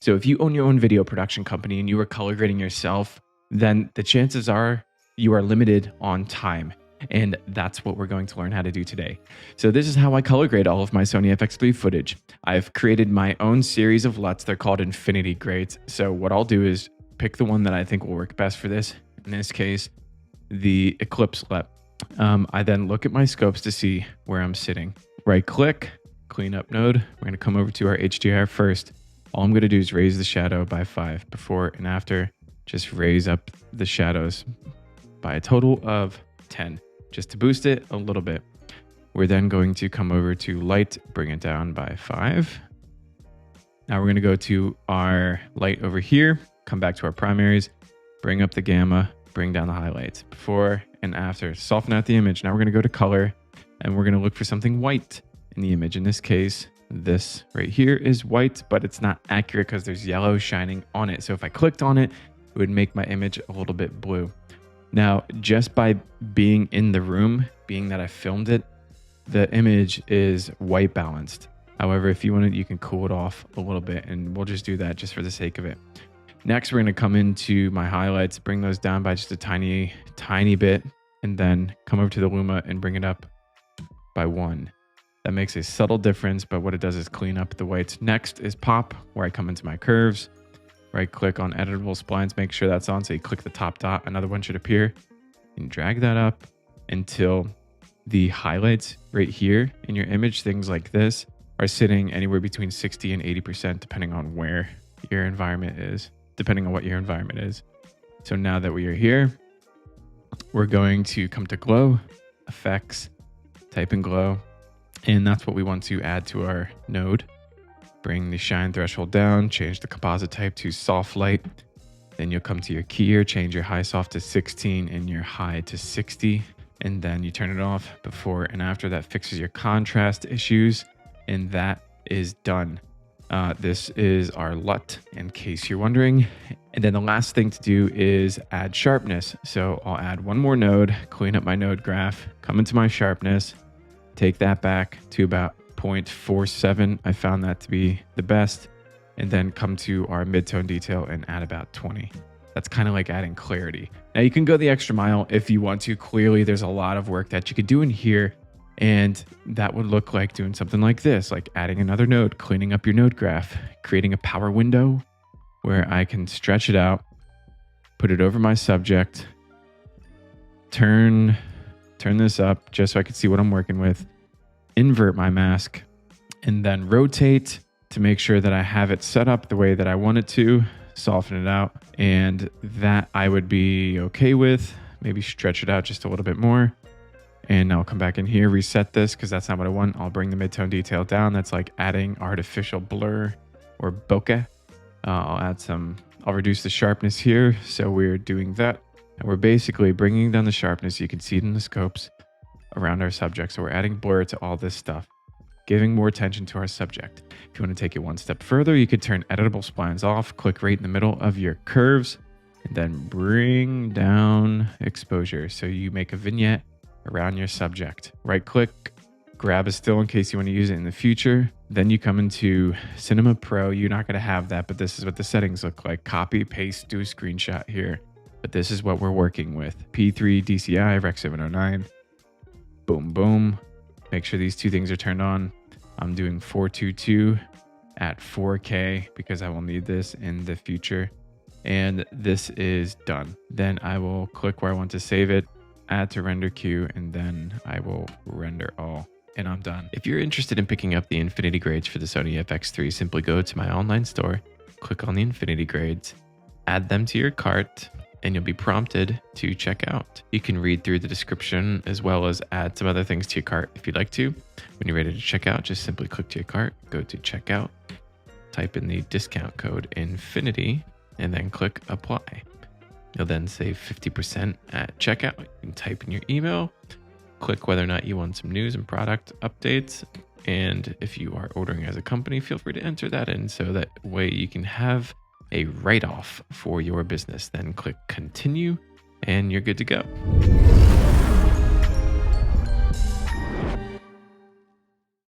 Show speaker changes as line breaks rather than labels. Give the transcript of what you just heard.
So if you own your own video production company and you are color grading yourself, then the chances are you are limited on time. And that's what we're going to learn how to do today. So this is how I color grade all of my Sony FX3 footage. I've created my own series of LUTs. They're called infinity grades. So what I'll do is pick the one that I think will work best for this. In this case, the Eclipse LUT. I then look at my scopes to see where I'm sitting. Right click, clean up node. We're gonna come over to our HDR first. All I'm gonna do is raise the shadow by 5. Before and after, just raise up the shadows by a total of 10, just to boost it a little bit. We're then going to come over to light, bring it down by 5. Now we're gonna go to our light over here, come back to our primaries, bring up the gamma, bring down the highlights. Before and after, soften out the image. Now we're gonna go to color and we're gonna look for something white in the image. In this case, this right here is white, but it's not accurate because there's yellow shining on it. So if I clicked on it, it would make my image a little bit blue. Now, just by being in the room, being that I filmed it, the image is white balanced. However, if you want it, you can cool it off a little bit, and we'll just do that just for the sake of it. Next, we're gonna come into my highlights, bring those down by just a tiny bit, and then come over to the Luma and bring it up by 1. That makes a subtle difference, but what it does is clean up the whites. Next is pop, where I come into my curves, right click on editable splines, make sure that's on. So you click the top dot, another one should appear, and drag that up until the highlights right here in your image, things like this, are sitting anywhere between 60 and 80%, depending on where your environment is, depending on what your environment is. So now that we are here, we're going to come to glow, effects, type in glow, and that's what we want to add to our node. Bring the shine threshold down, change the composite type to soft light. Then you'll come to your keyer, change your high soft to 16 and your high to 60. And then you turn it off. Before and after, that fixes your contrast issues. And that is done. This is our LUT, in case you're wondering. And then the last thing to do is add sharpness. So I'll add one more node, clean up my node graph, come into my sharpness, take that back to about 0.47. I found that to be the best. And then come to our midtone detail and add about 20. That's kind of like adding clarity. Now you can go the extra mile if you want to. Clearly, there's a lot of work that you could do in here. And that would look like doing something like this, like adding another node, cleaning up your node graph, creating a power window where I can stretch it out, put it over my subject, turn this up just so I can see what I'm working with, invert my mask, and then rotate to make sure that I have it set up the way that I want it to, soften it out, and that I would be okay with. Maybe stretch it out just a little bit more. And I'll come back in here, reset this because that's not what I want. I'll bring the midtone detail down. That's like adding artificial blur or bokeh. I'll reduce the sharpness here. So we're doing that. And we're basically bringing down the sharpness. You can see it in the scopes around our subject. So we're adding blur to all this stuff, giving more attention to our subject. If you want to take it one step further, you could turn editable splines off, click right in the middle of your curves, and then bring down exposure. So you make a vignette around your subject. Right click, grab a still in case you want to use it in the future. Then you come into Cinema Pro. You're not going to have that, but this is what the settings look like. Copy, paste, do a screenshot here. But this is what we're working with. P3 DCI, Rec 709. Boom, boom. Make sure these two things are turned on. I'm doing 422 at 4K because I will need this in the future. And this is done. Then I will click where I want to save it, add to render queue, and then I will render all, and I'm done. If you're interested in picking up the Infinity grades for the Sony FX3, simply go to my online store, click on the Infinity grades, add them to your cart, and you'll be prompted to check out. You can read through the description as well as add some other things to your cart if you'd like to. When you're ready to check out, just simply click to your cart, go to checkout, type in the discount code INFINITY, and then click apply. You'll then save 50% at checkout. You can type in your email, click whether or not you want some news and product updates. And if you are ordering as a company, feel free to enter that in so that way you can have a write-off for your business. Then click continue and you're good to go.